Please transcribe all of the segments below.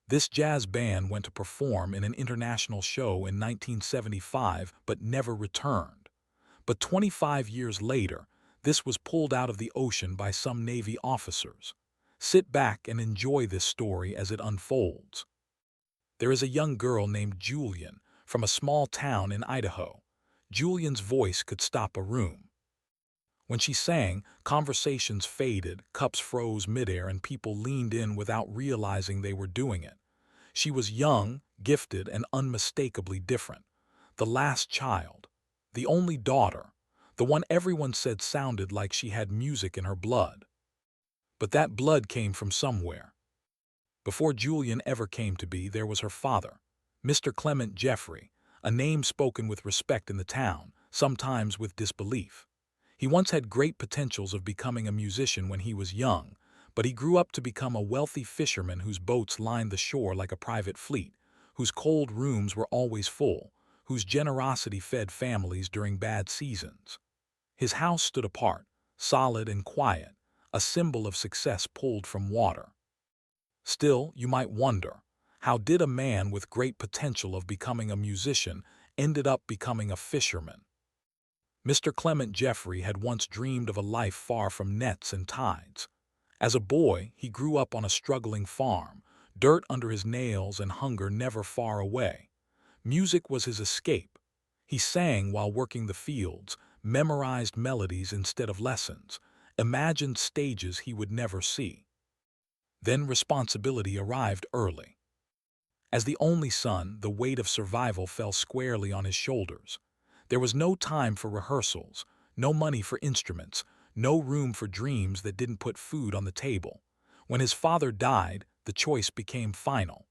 This jazz band went to perform in an international show in 1975 but never returned. But 25 years later, this was pulled out of the ocean by some Navy officers. Sit back and enjoy this story as it unfolds. There is a young girl named Julian from a small town in Idaho. Julian's voice could stop a room. When she sang, conversations faded, cups froze midair, and people leaned in without realizing they were doing it. She was young, gifted, and unmistakably different. The last child. The only daughter. The one everyone said sounded like she had music in her blood. But that blood came from somewhere. Before Julian ever came to be, there was her father, Mr. Clement Jeffrey, a name spoken with respect in the town, sometimes with disbelief. He once had great potentials of becoming a musician when he was young, but he grew up to become a wealthy fisherman whose boats lined the shore like a private fleet, whose cold rooms were always full, whose generosity fed families during bad seasons. His house stood apart, solid and quiet, a symbol of success pulled from water. Still, you might wonder, how did a man with great potential of becoming a musician ended up becoming a fisherman? Mr. Clement Jeffrey had once dreamed of a life far from nets and tides. As a boy, he grew up on a struggling farm, dirt under his nails and hunger never far away. Music was his escape. He sang while working the fields, memorized melodies instead of lessons, imagined stages he would never see. Then responsibility arrived early. As the only son, the weight of survival fell squarely on his shoulders. There was no time for rehearsals, no money for instruments, no room for dreams that didn't put food on the table. When his father died, the choice became final.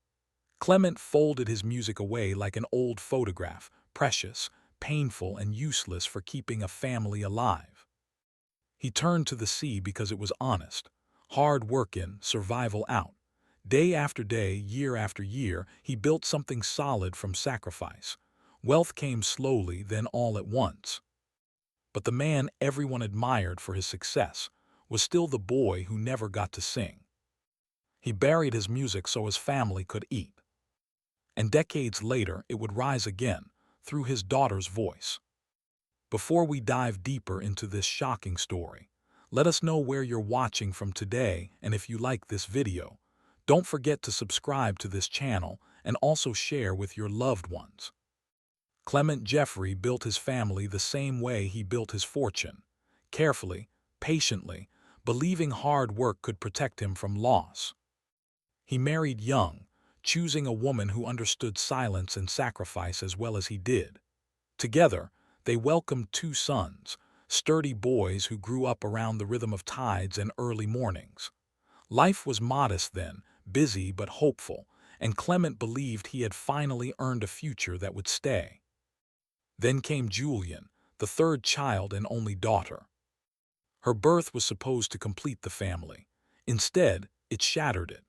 Clement folded his music away like an old photograph, precious, painful, and useless for keeping a family alive. He turned to the sea because it was honest. Hard work in, survival out. Day after day, year after year, he built something solid from sacrifice. Wealth came slowly, then all at once. But the man everyone admired for his success was still the boy who never got to sing. He buried his music so his family could eat. And decades later, it would rise again, through his daughter's voice. Before we dive deeper into this shocking story, let us know where you're watching from today, and if you like this video, don't forget to subscribe to this channel and also share with your loved ones. Clement Jeffrey built his family the same way he built his fortune, carefully, patiently, believing hard work could protect him from loss. He married young, choosing a woman who understood silence and sacrifice as well as he did. Together, they welcomed two sons, sturdy boys who grew up around the rhythm of tides and early mornings. Life was modest then, busy but hopeful, and Clement believed he had finally earned a future that would stay. Then came Julian, the third child and only daughter. Her birth was supposed to complete the family. Instead, it shattered it.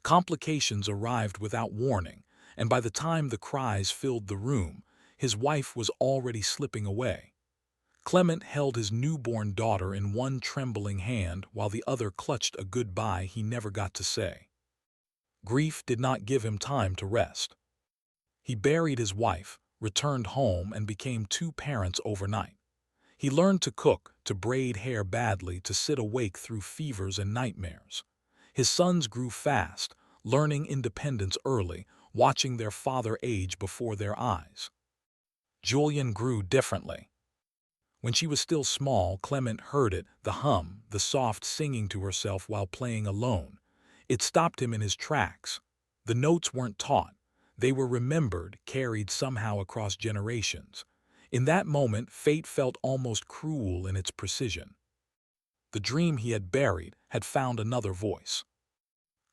Complications arrived without warning, and by the time the cries filled the room, his wife was already slipping away. Clement held his newborn daughter in one trembling hand while the other clutched a goodbye he never got to say. Grief did not give him time to rest. He buried his wife, returned home, and became two parents overnight. He learned to cook, to braid hair badly, to sit awake through fevers and nightmares. His sons grew fast, learning independence early, watching their father age before their eyes. Julian grew differently. When she was still small, Clement heard it, the hum, the soft singing to herself while playing alone. It stopped him in his tracks. The notes weren't taught. They were remembered, carried somehow across generations. In that moment, fate felt almost cruel in its precision. The dream he had buried had found another voice.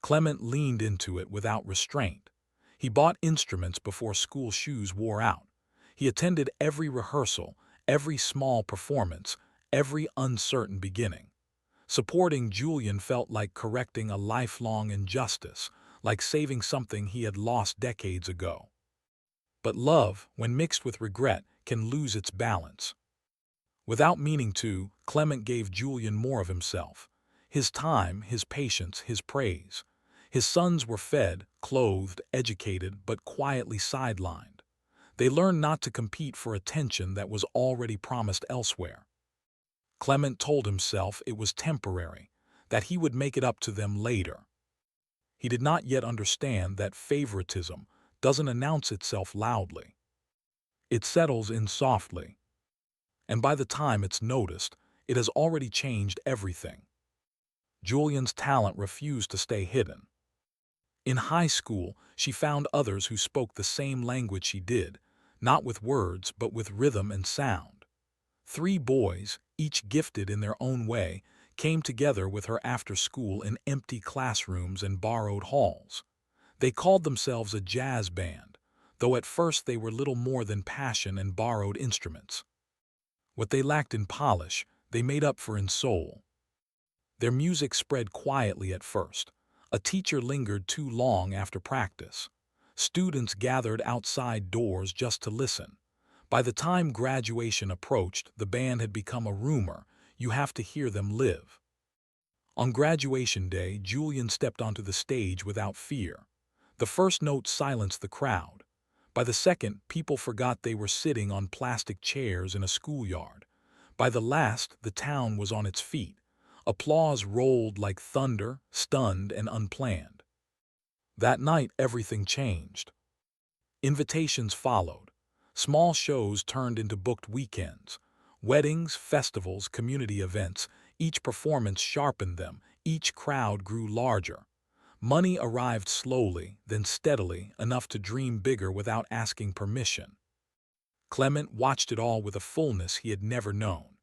Clement leaned into it without restraint. He bought instruments before school shoes wore out. He attended every rehearsal, every small performance, every uncertain beginning. Supporting Julian felt like correcting a lifelong injustice, like saving something he had lost decades ago. But love, when mixed with regret, can lose its balance. Without meaning to, Clement gave Julian more of himself, his time, his patience, his praise. His sons were fed, clothed, educated, but quietly sidelined. They learned not to compete for attention that was already promised elsewhere. Clement told himself it was temporary, that he would make it up to them later. He did not yet understand that favoritism doesn't announce itself loudly. It settles in softly, and by the time it's noticed, it has already changed everything. Julian's talent refused to stay hidden. In high school, she found others who spoke the same language she did, not with words but with rhythm and sound. 3 boys, each gifted in their own way, came together with her after school in empty classrooms and borrowed halls. They called themselves a jazz band, though at first they were little more than passion and borrowed instruments. What they lacked in polish, they made up for in soul. Their music spread quietly at first. A teacher lingered too long after practice. Students gathered outside doors just to listen. By the time graduation approached, the band had become a rumor. You have to hear them live. On graduation day, Julian stepped onto the stage without fear. The first note silenced the crowd. By the second, people forgot they were sitting on plastic chairs in a schoolyard. By the last, the town was on its feet. Applause rolled like thunder, stunned and unplanned. That night, everything changed. Invitations followed. Small shows turned into booked weekends. Weddings, festivals, community events, each performance sharpened them, each crowd grew larger. Money arrived slowly, then steadily, enough to dream bigger without asking permission. Clement watched it all with a fullness he had never known.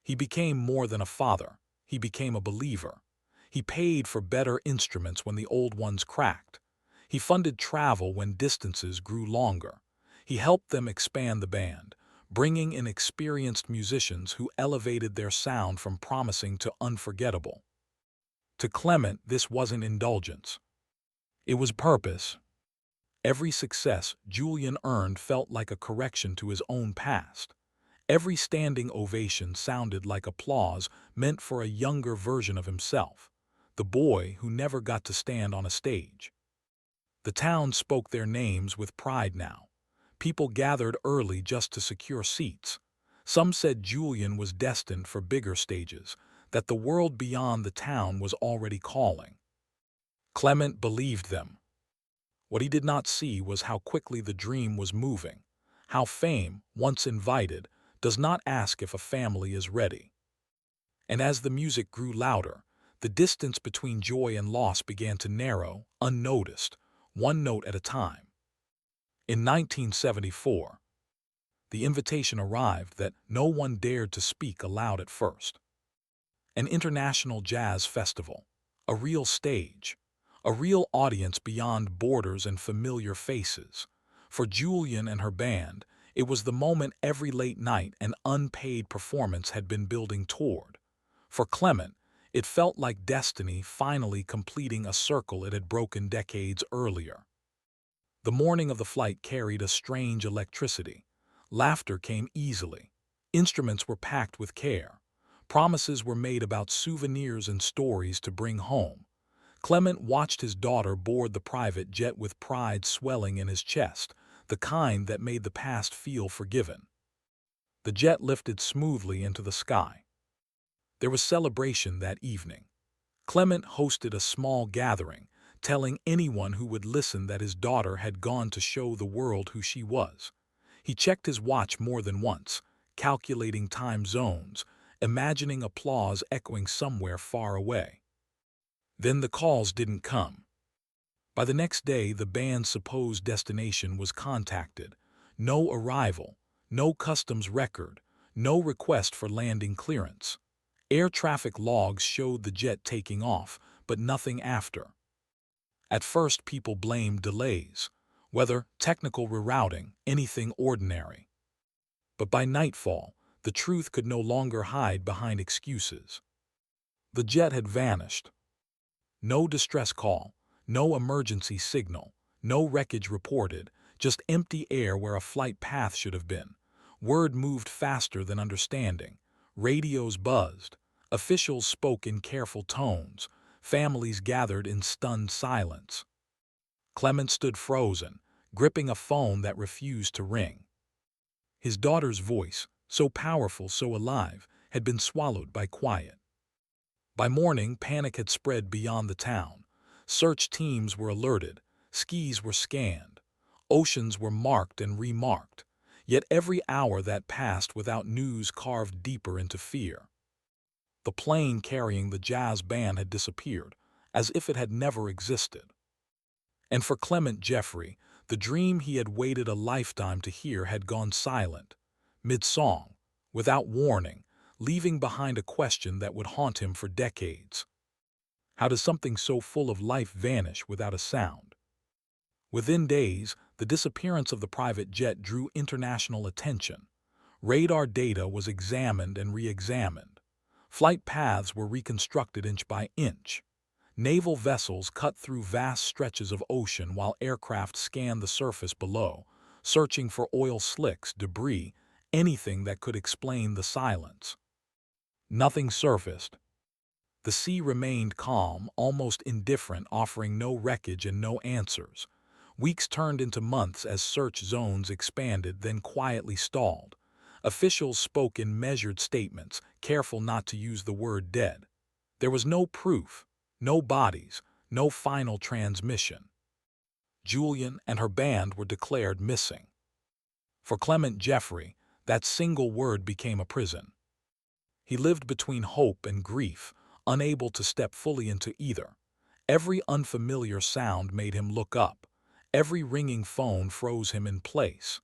He became more than a father. He became a believer. He paid for better instruments when the old ones cracked. He funded travel when distances grew longer. He helped them expand the band, bringing in experienced musicians who elevated their sound from promising to unforgettable. To Clement, this wasn't indulgence. It was purpose. Every success Julian earned felt like a correction to his own past. Every standing ovation sounded like applause meant for a younger version of himself, the boy who never got to stand on a stage. The town spoke their names with pride now. People gathered early just to secure seats. Some said Julian was destined for bigger stages, that the world beyond the town was already calling. Clement believed them. What he did not see was how quickly the dream was moving, how fame, once invited, does not ask if a family is ready. And as the music grew louder, the distance between joy and loss began to narrow, unnoticed, one note at a time. In 1974, the invitation arrived that no one dared to speak aloud at first. An international jazz festival, a real stage, a real audience beyond borders and familiar faces. For Julian and her band, it was the moment every late night and unpaid performance had been building toward. For Clement, it felt like destiny finally completing a circle it had broken decades earlier. The morning of the flight carried a strange electricity. Laughter came easily. Instruments were packed with care. Promises were made about souvenirs and stories to bring home. Clement watched his daughter board the private jet with pride swelling in his chest, the kind that made the past feel forgiven. The jet lifted smoothly into the sky. There was celebration that evening. Clement hosted a small gathering, telling anyone who would listen that his daughter had gone to show the world who she was. He checked his watch more than once, calculating time zones, imagining applause echoing somewhere far away. Then the calls didn't come. By the next day, the band's supposed destination was contacted. No arrival, no customs record, no request for landing clearance. Air traffic logs showed the jet taking off, but nothing after. At first, people blamed delays, whether technical rerouting, anything ordinary. But by nightfall, the truth could no longer hide behind excuses. The jet had vanished. No distress call, no emergency signal, no wreckage reported, just empty air where a flight path should have been. Word moved faster than understanding. Radios buzzed. Officials spoke in careful tones. Families gathered in stunned silence. Clement stood frozen, gripping a phone that refused to ring. His daughter's voice, so powerful, so alive, had been swallowed by quiet. By morning, panic had spread beyond the town. Search teams were alerted, skis were scanned, oceans were marked and remarked. Yet every hour that passed without news carved deeper into fear. The plane carrying the jazz band had disappeared, as if it had never existed. And for Clement Jeffrey, the dream he had waited a lifetime to hear had gone silent, mid-song, without warning, leaving behind a question that would haunt him for decades. How does something so full of life vanish without a sound? Within days, the disappearance of the private jet drew international attention. Radar data was examined and re-examined. Flight paths were reconstructed inch by inch. Naval vessels cut through vast stretches of ocean while aircraft scanned the surface below, searching for oil slicks, debris, anything that could explain the silence. Nothing surfaced. The sea remained calm, almost indifferent, offering no wreckage and no answers. Weeks turned into months as search zones expanded, then quietly stalled. Officials spoke in measured statements, careful not to use the word dead. There was no proof, no bodies, no final transmission. Julian and her band were declared missing. For Clement Jeffrey, that single word became a prison. He lived between hope and grief, unable to step fully into either. Every unfamiliar sound made him look up. Every ringing phone froze him in place.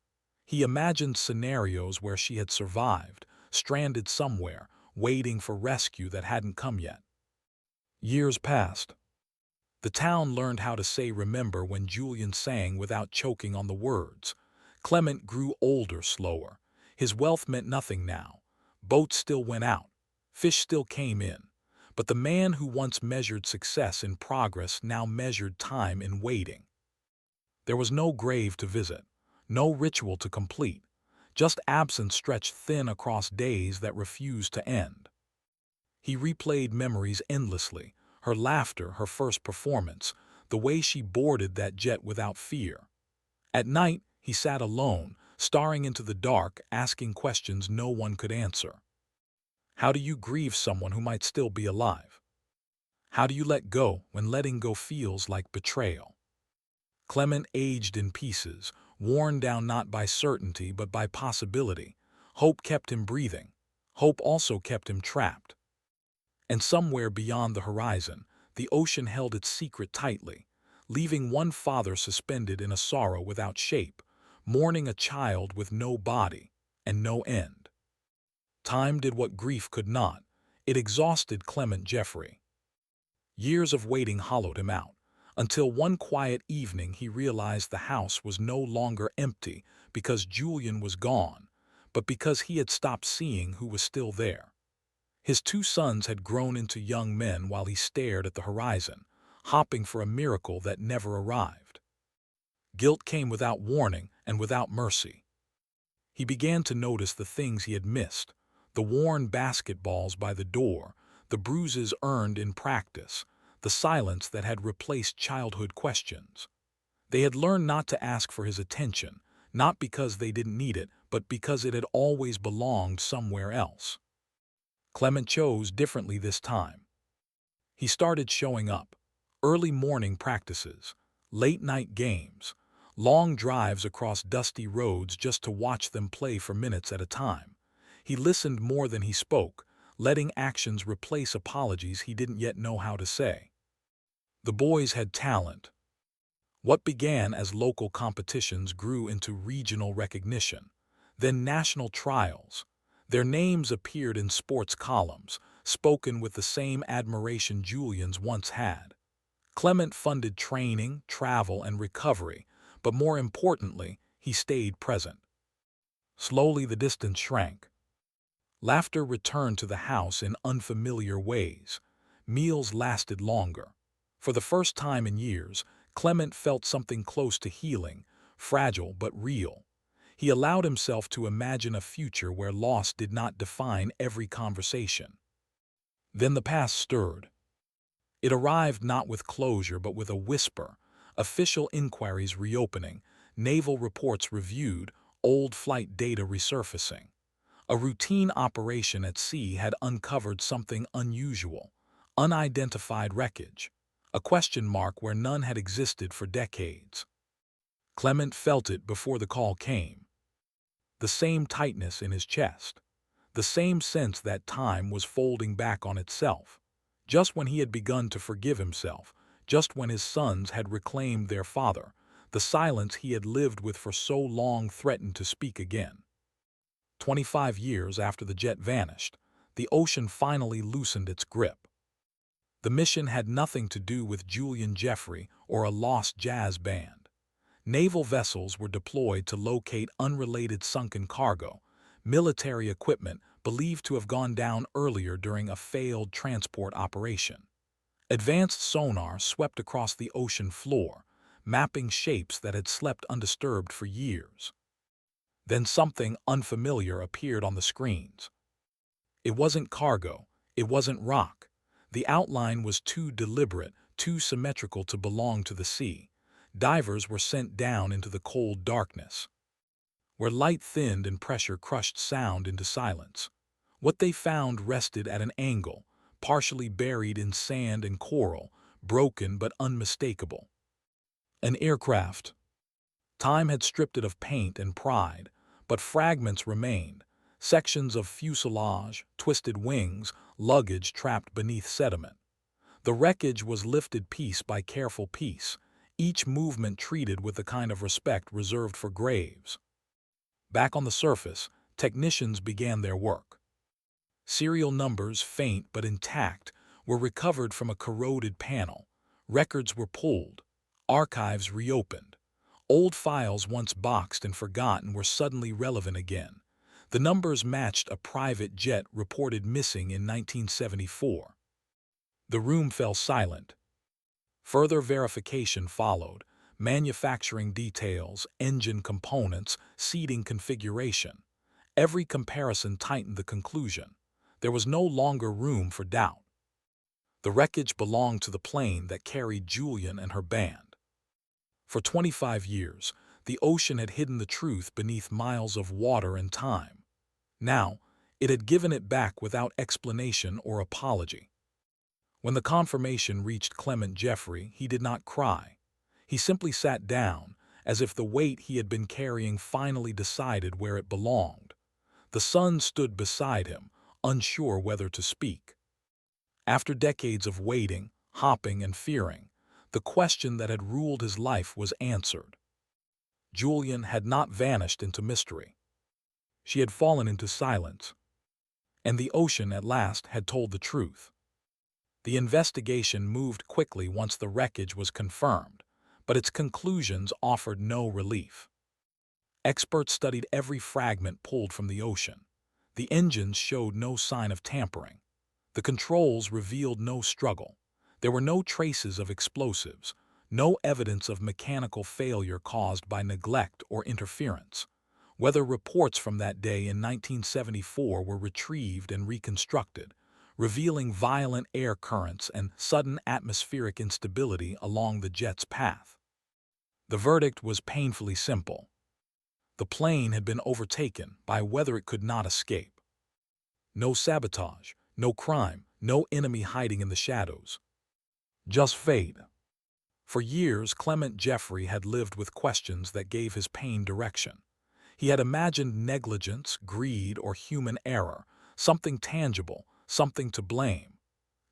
He imagined scenarios where she had survived, stranded somewhere, waiting for rescue that hadn't come yet. Years passed. The town learned how to say remember when Julian sang without choking on the words. Clement grew older, slower. His wealth meant nothing now. Boats still went out. Fish still came in. But the man who once measured success in progress now measured time in waiting. There was no grave to visit, no ritual to complete, just absence stretched thin across days that refused to end. He replayed memories endlessly, her laughter, her first performance, the way she boarded that jet without fear. At night, he sat alone, staring into the dark, asking questions no one could answer. How do you grieve someone who might still be alive? How do you let go when letting go feels like betrayal? Clement aged in pieces, worn down not by certainty but by possibility. Hope kept him breathing. Hope also kept him trapped. And somewhere beyond the horizon, the ocean held its secret tightly, leaving one father suspended in a sorrow without shape, mourning a child with no body and no end. Time did what grief could not. It exhausted Clement Jeffrey. Years of waiting hollowed him out, until one quiet evening he realized the house was no longer empty because Julian was gone, but because he had stopped seeing who was still there. His two sons had grown into young men while he stared at the horizon, hoping for a miracle that never arrived. Guilt came without warning and without mercy. He began to notice the things he had missed, the worn basketballs by the door, the bruises earned in practice, the silence that had replaced childhood questions. They had learned not to ask for his attention, not because they didn't need it, but because it had always belonged somewhere else. Clement chose differently this time. He started showing up. Early morning practices, late-night games, long drives across dusty roads just to watch them play for minutes at a time. He listened more than he spoke, letting actions replace apologies he didn't yet know how to say. The boys had talent. What began as local competitions grew into regional recognition, then national trials. Their names appeared in sports columns, spoken with the same admiration Julian's once had. Clement funded training, travel, and recovery, but more importantly, he stayed present. Slowly the distance shrank. Laughter returned to the house in unfamiliar ways. Meals lasted longer. For the first time in years, Clement felt something close to healing, fragile but real. He allowed himself to imagine a future where loss did not define every conversation. Then the past stirred. It arrived not with closure but with a whisper, official inquiries reopening, naval reports reviewed, old flight data resurfacing. A routine operation at sea had uncovered something unusual, unidentified wreckage, a question mark where none had existed for decades. Clement felt it before the call came. The same tightness in his chest, the same sense that time was folding back on itself. Just when he had begun to forgive himself, just when his sons had reclaimed their father, the silence he had lived with for so long threatened to speak again. 25 years after the jet vanished, the ocean finally loosened its grip. The mission had nothing to do with Julian Jeffrey or a lost jazz band. Naval vessels were deployed to locate unrelated sunken cargo, military equipment believed to have gone down earlier during a failed transport operation. Advanced sonar swept across the ocean floor, mapping shapes that had slept undisturbed for years. Then something unfamiliar appeared on the screens. It wasn't cargo, it wasn't rock. The outline was too deliberate, too symmetrical to belong to the sea. Divers were sent down into the cold darkness, where light thinned and pressure crushed sound into silence. What they found rested at an angle, partially buried in sand and coral, broken but unmistakable. An aircraft. Time had stripped it of paint and pride, but fragments remained, sections of fuselage, twisted wings, luggage trapped beneath sediment. The wreckage was lifted piece by careful piece, each movement treated with the kind of respect reserved for graves. Back on the surface, technicians began their work. Serial numbers, faint but intact, were recovered from a corroded panel. Records were pulled, archives reopened. Old files once boxed and forgotten were suddenly relevant again. The numbers matched a private jet reported missing in 1974. The room fell silent. Further verification followed: manufacturing details, engine components, seating configuration. Every comparison tightened the conclusion. There was no longer room for doubt. The wreckage belonged to the plane that carried Julian and her band. For 25 years, the ocean had hidden the truth beneath miles of water and time. Now, it had given it back without explanation or apology. When the confirmation reached Clement Jeffrey, he did not cry. He simply sat down, as if the weight he had been carrying finally decided where it belonged. The son stood beside him, unsure whether to speak. After decades of waiting, hopping, and fearing, the question that had ruled his life was answered. Julian had not vanished into mystery. She had fallen into silence, and the ocean at last had told the truth. The investigation moved quickly once the wreckage was confirmed, but its conclusions offered no relief. Experts studied every fragment pulled from the ocean. The engines showed no sign of tampering. The controls revealed no struggle. There were no traces of explosives, no evidence of mechanical failure caused by neglect or interference. Weather reports from that day in 1974 were retrieved and reconstructed, revealing violent air currents and sudden atmospheric instability along the jet's path. The verdict was painfully simple. The plane had been overtaken by weather it could not escape. No sabotage, no crime, no enemy hiding in the shadows. Just fate. For years, Clement Jeffrey had lived with questions that gave his pain direction. He had imagined negligence, greed, or human error, something tangible, something to blame.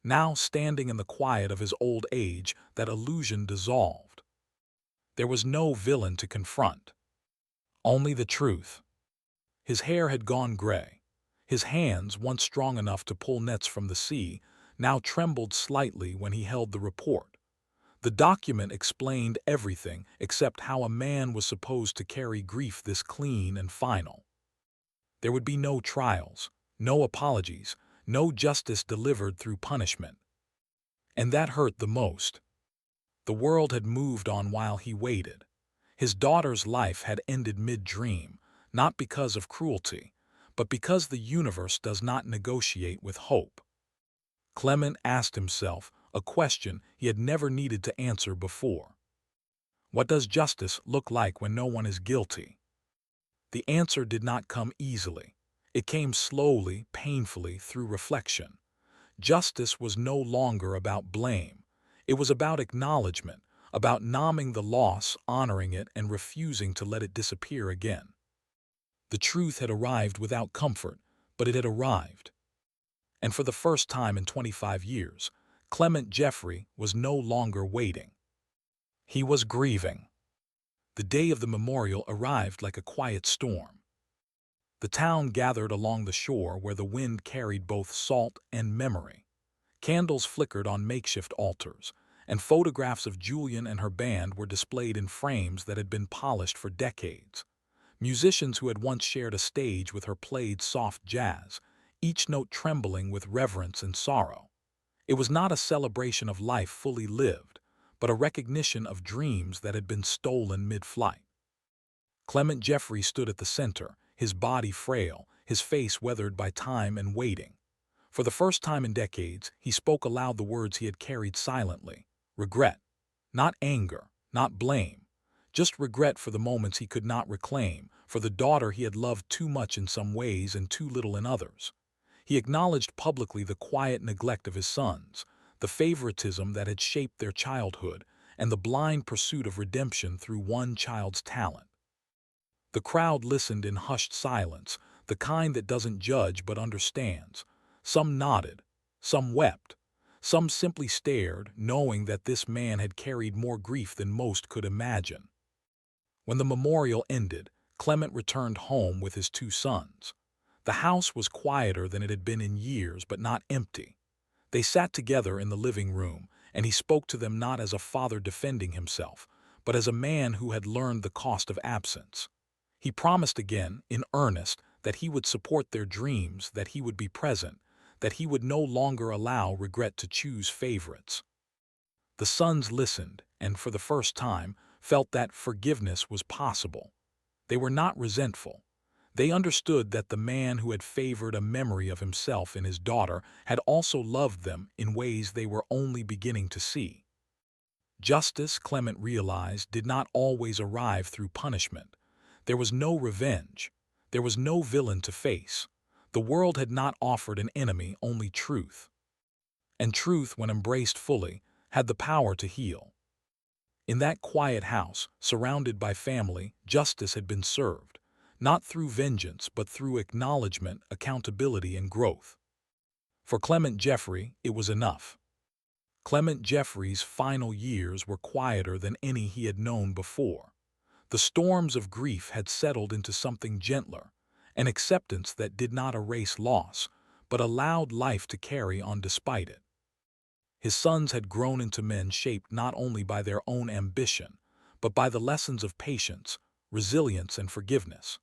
Now, standing in the quiet of his old age, that illusion dissolved. There was no villain to confront, only the truth. His hair had gone gray. His hands, once strong enough to pull nets from the sea, now trembled slightly when he held the report. The document explained everything except how a man was supposed to carry grief this clean and final. There would be no trials, no apologies, no justice delivered through punishment. And that hurt the most. The world had moved on while he waited. His daughter's life had ended mid-dream, not because of cruelty, but because the universe does not negotiate with hope. Clement asked himself, a question he had never needed to answer before. What does justice look like when no one is guilty? The answer did not come easily. It came slowly, painfully, through reflection. Justice was no longer about blame. It was about acknowledgement, about numbing the loss, honoring it, and refusing to let it disappear again. The truth had arrived without comfort, but it had arrived. And for the first time in 25 years, Clement Jeffrey was no longer waiting. He was grieving. The day of the memorial arrived like a quiet storm. The town gathered along the shore where the wind carried both salt and memory. Candles flickered on makeshift altars, and photographs of Julian and her band were displayed in frames that had been polished for decades. Musicians who had once shared a stage with her played soft jazz, each note trembling with reverence and sorrow. It was not a celebration of life fully lived, but a recognition of dreams that had been stolen mid-flight. Clement Jeffrey stood at the center, his body frail, his face weathered by time and waiting. For the first time in decades, he spoke aloud the words he had carried silently. Regret. Not anger, not blame. Just regret for the moments he could not reclaim, for the daughter he had loved too much in some ways and too little in others. He acknowledged publicly the quiet neglect of his sons, the favoritism that had shaped their childhood, and the blind pursuit of redemption through one child's talent. The crowd listened in hushed silence, the kind that doesn't judge but understands. Some nodded, some wept, some simply stared, knowing that this man had carried more grief than most could imagine. When the memorial ended, Clement returned home with his two sons. The house was quieter than it had been in years, but not empty. They sat together in the living room, and he spoke to them not as a father defending himself, but as a man who had learned the cost of absence. He promised again, in earnest, that he would support their dreams, that he would be present, that he would no longer allow regret to choose favorites. The sons listened, and for the first time, felt that forgiveness was possible. They were not resentful. They understood that the man who had favored a memory of himself in his daughter had also loved them in ways they were only beginning to see. Justice, Clement realized, did not always arrive through punishment. There was no revenge. There was no villain to face. The world had not offered an enemy, only truth. And truth, when embraced fully, had the power to heal. In that quiet house, surrounded by family, justice had been served, not through vengeance but through acknowledgement, accountability, and growth. For Clement Jeffrey, it was enough. Clement Jeffrey's final years were quieter than any he had known before. The storms of grief had settled into something gentler, an acceptance that did not erase loss, but allowed life to carry on despite it. His sons had grown into men shaped not only by their own ambition, but by the lessons of patience, resilience, and forgiveness.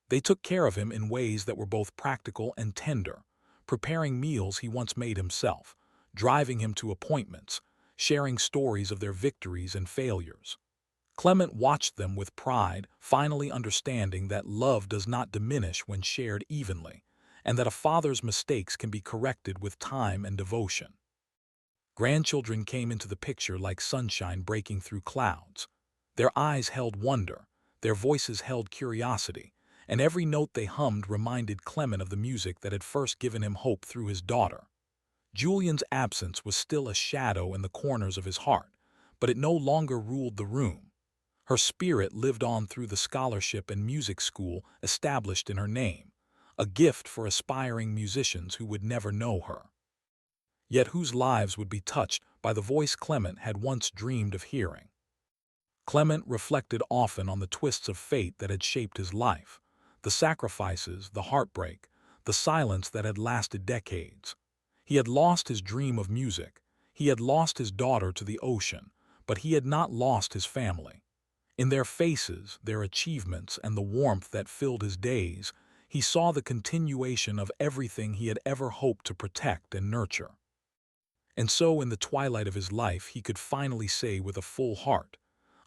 They took care of him in ways that were both practical and tender, preparing meals he once made himself, driving him to appointments, sharing stories of their victories and failures. Clement watched them with pride, finally understanding that love does not diminish when shared evenly, and that a father's mistakes can be corrected with time and devotion. Grandchildren came into the picture like sunshine breaking through clouds. Their eyes held wonder, their voices held curiosity, and every note they hummed reminded Clement of the music that had first given him hope through his daughter. Julian's absence was still a shadow in the corners of his heart, but it no longer ruled the room. Her spirit lived on through the scholarship and music school established in her name, a gift for aspiring musicians who would never know her, yet whose lives would be touched by the voice Clement had once dreamed of hearing. Clement reflected often on the twists of fate that had shaped his life, the sacrifices, the heartbreak, the silence that had lasted decades. He had lost his dream of music, he had lost his daughter to the ocean, but he had not lost his family. In their faces, their achievements, and the warmth that filled his days, he saw the continuation of everything he had ever hoped to protect and nurture. And so, in the twilight of his life, he could finally say with a full heart,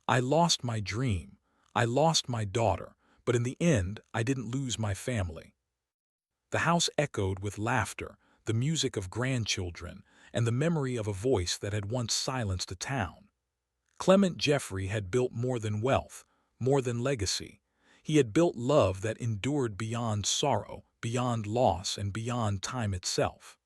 "I lost my dream, I lost my daughter, but in the end, I didn't lose my family." The house echoed with laughter, the music of grandchildren, and the memory of a voice that had once silenced a town. Clement Jeffrey had built more than wealth, more than legacy. He had built love that endured beyond sorrow, beyond loss, and beyond time itself.